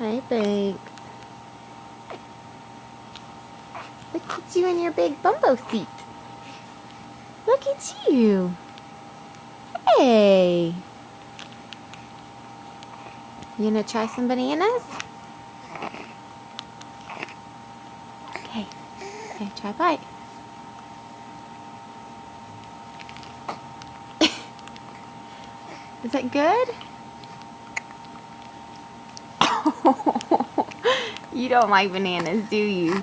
Hi, Banks. Look at you in your big bumbo seat. Look at you. Hey. You gonna try some bananas? Okay. Okay, try a bite. Is that good? You don't like bananas, do you?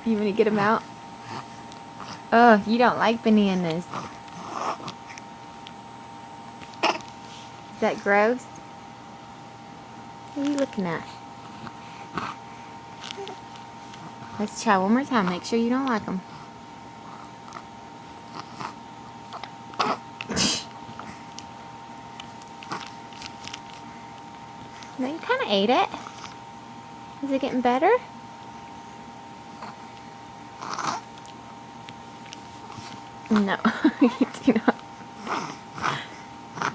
You want to get them out? Oh, you don't like bananas. Is that gross? What are you looking at? Let's try one more time. Make sure you don't like them. No, you kind of ate it. Is it getting better? No, you do not.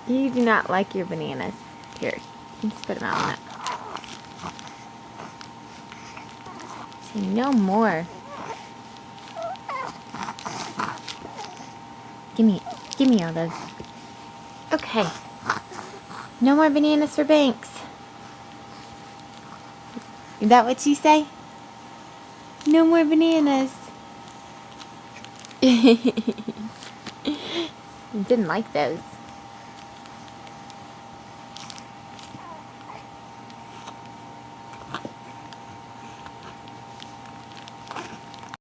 You do not like your bananas. Here, you can spit them out on it. Say no more. Give me all those. Okay. No more bananas for Banks. Is that what you say? No more bananas. You didn't like those.